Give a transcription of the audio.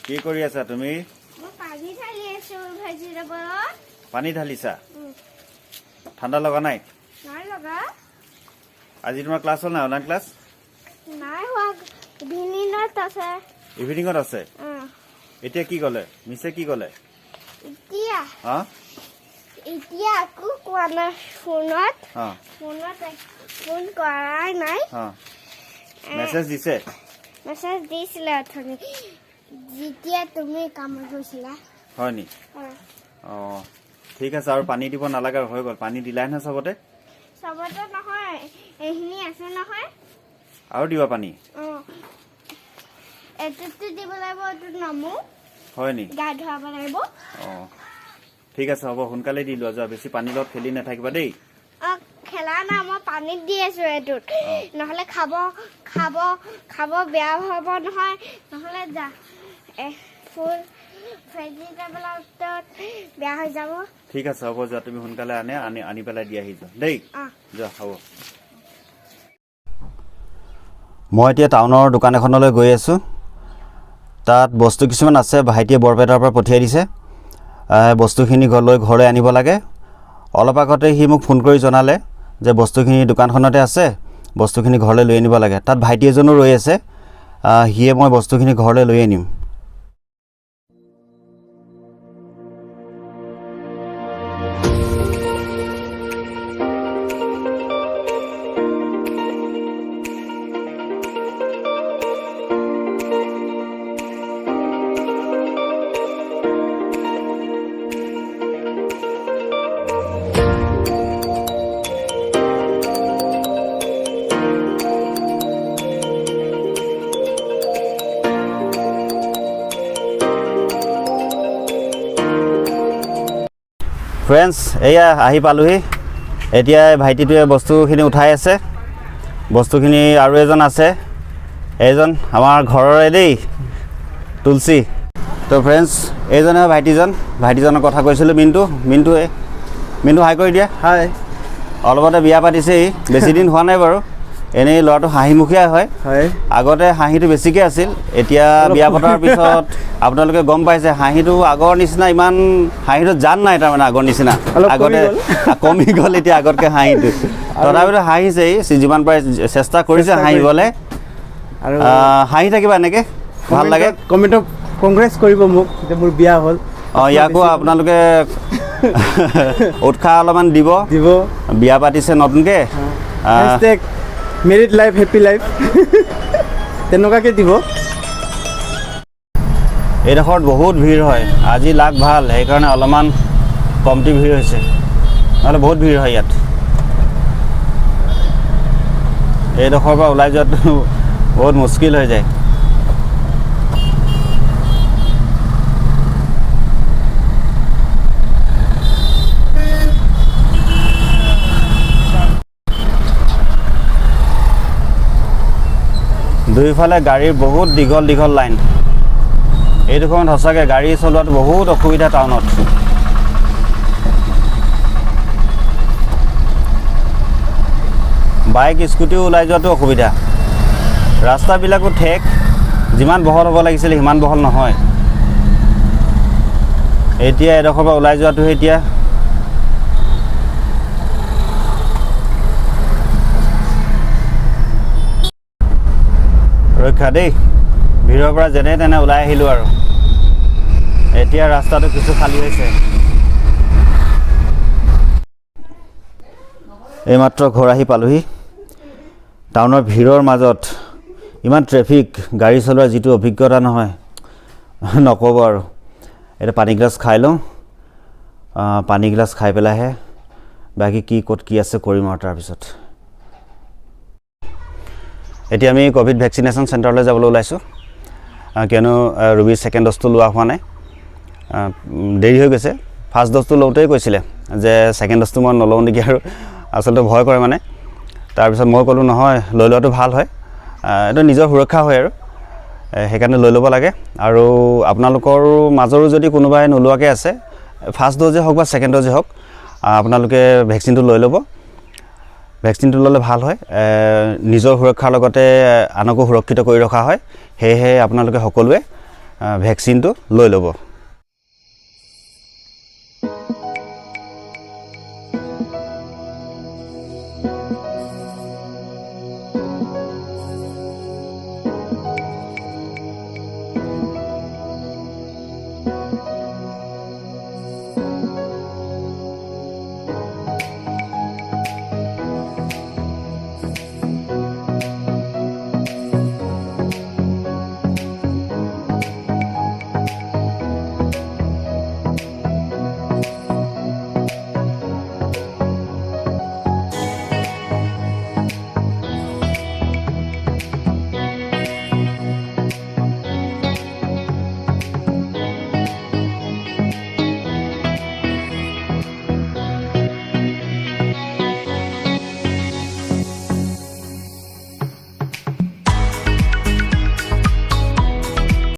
কি কৰি আছা তুমি? মই পানী ঢালি আছো ভেজিটেবল। পানী ঢালিছা? ঠাণ্ডা লগা নাই? নাই লগা। আজি তোমাৰ ক্লাছ হ'ল নাই? অনলাইন ক্লাছ নাই হোৱা, ইভিনিঙত আছে। ইভিনিঙত আছে? এতিয়া কি ক'লে মিছে? কি ক'লে এতিয়া? হা এতিয়া আকৌ কোৱা নাই ফোনত। ফোন কৰাই নাই। মেছেজ দিছে? মেছেজ দিছিলে অথনি যেতিয়া তুমি কামত গৈছিলা। হয় নি? অঁ ঠিক আছে, আৰু পানী দিব নালাগে আৰু হৈ গ'ল। পানী দিলাই নহয় চবতে? চবতে নহয়, এইখিনি আছে নহয়। আৰু দিবা পানী? এইটোতো দিব লাগিব, এইটোত নমো। হয় নি? গা ধুৱাব লাগিব। অঁ ঠিক আছে, হ'ব, সোনকালে দি লোৱা। যোৱা, বেছি পানীৰ লগত খেলি নাথাকিবা দেই। খেলা নাই, মই পানীত দি আছো এইটোত। নহ'লে খাব বেয়া হ'ব নহয়। নহ'লে ফুল ভেজিটেবলত বেয়া হৈ যাব। ঠিক আছে, হ'ব, যোৱা, তুমি সোনকালে আনি পেলাই দি আহি যোৱা দেই। যোৱা, হ'ব। মই এতিয়া টাউনৰ দোকান এখনলৈ গৈ আছোঁ। তাত বস্তু কিছুমান আছে, ভাইটিয়ে বৰপেটাৰ পৰা পঠিয়াই দিছে। বস্তুখিনি ঘৰলৈ আনিব লাগে। অলপ আগতে সি মোক ফোন কৰি জনালে যে বস্তুখিনি দোকানখনতে আছে, বস্তুখিনি ঘৰলৈ লৈ আনিব লাগে। তাত ভাইটি এজনো ৰৈ আছে, সিয়ে মই বস্তুখিনি ঘৰলৈ লৈ আনিম। ফ্ৰেণ্ডছ, এয়া আহি পালোহি। এতিয়া ভাইটিটোৱে বস্তুখিনি উঠাই আছে। বস্তুখিনি আৰু এজন আছে, এইজন আমাৰ ঘৰৰে দেই, তুলসী। তো ফ্ৰেণ্ডছ, এইজনে ভাইটিজনৰ কথা কৈছিলোঁ, মিণ্টু হাই কৰি দিয়া। হাই। অলপতে বিয়া পাতিছেই, বেছি দিন হোৱা নাই বাৰু। এনেই ল'ৰাটো হাঁহিমুখীয়া হয়। আগতে হাঁহিটো বেছিকৈ আছিল, এতিয়া বিয়া পতাৰ পিছত আপোনালোকে গম পাইছে হাঁহিটো আগৰ নিচিনা ইমান হাঁহিটো জান নাই, তাৰমানে আগৰ নিচিনা। আগতে কমি গ'ল এতিয়া আগতকৈ হাঁহিটো। তথাপিতো হাঁহিছেই, যিমান পাৰে চেষ্টা কৰিছে হাঁহিবলৈ। আৰু হাঁহি থাকিবা এনেকৈ, ভাল লাগে। কমেণ্টত কংগ্ৰেছ কৰিব মোক, যে মোৰ বিয়া হ'ল। ইয়াকো আপোনালোকে উৎসাহ অলপমান দিব। বিয়া পাতিছে নতুনকৈ, মেৰিড লাইফ, হেপী লাইফ, তেনেকুৱাকৈ দিব। এইডোখৰত বহুত ভিৰ হয়। আজি লাগ ভাল, সেইকাৰণে অলপমান কমটি ভিৰ হৈছে, নহ'লে বহুত ভিৰ হয় ইয়াত। এইডোখৰৰ পৰা ওলাই যোৱাটো বহুত মুস্কিল হৈ যায়। দুইফালে গাড়ীৰ বহুত দীঘল লাইন। এইডোখৰত সঁচাকৈ গাড়ী চলোৱাটো বহুত অসুবিধা টাউনত। বাইক স্কুটিও ওলাই যোৱাটো অসুবিধা। ৰাস্তাবিলাকো ঠেক, যিমান বহল হ'ব লাগিছিলে সিমান বহল নহয়। এতিয়া এডোখৰৰ পৰা ওলাই যোৱাটোহে এতিয়া। ৰক্ষা দেই, ভিৰৰ পৰা যেনে তেনে ওলাই আহিলোঁ আৰু। এতিয়া ৰাস্তাটো কিছু খালী হৈছে। এইমাত্ৰ ঘৰ আহি পালোহি। টাউনৰ ভিৰৰ মাজত ইমান ট্ৰেফিক, গাড়ী চলোৱাৰ যিটো অভিজ্ঞতা নহয়, নক'ব আৰু। এতিয়া পানীগিলাচ খাই লওঁ, পানীগিলাচ খাই পেলাইহে বাকী ক'ত কি আছে কৰিম আৰু তাৰপিছত। এতিয়া আমি ক'ভিড ভেকচিনেশ্যন চেণ্টাৰলৈ যাবলৈ ওলাইছোঁ, কিয়নো ৰোগীৰ ছেকেণ্ড ড'জটো লোৱা হোৱা নাই, দেৰি হৈ গৈছে। ফাৰ্ষ্ট ড'জটো লওঁতেই কৈছিলে যে ছেকেণ্ড ড'জটো মই নলওঁ নেকি, আৰু আচলতে ভয় কৰে মানে। তাৰপিছত মই ক'লোঁ নহয়, লৈ লোৱাটো ভাল হয়, এইটো নিজৰ সুৰক্ষা হয় আৰু সেইকাৰণে লৈ ল'ব লাগে। আৰু আপোনালোকৰ মাজৰো যদি কোনোবাই নোলোৱাকৈ আছে, ফাৰ্ষ্ট ড'জে হওক বা ছেকেণ্ড ড'জে হওক, আপোনালোকে ভেকচিনটো লৈ ল'ব। ভেকচিনটো ল'লে ভাল হয়, নিজৰ সুৰক্ষাৰ লগতে আনকো সুৰক্ষিত কৰি ৰখা হয়। সেয়েহে আপোনালোকে সকলোৱে ভেকচিনটো লৈ ল'ব।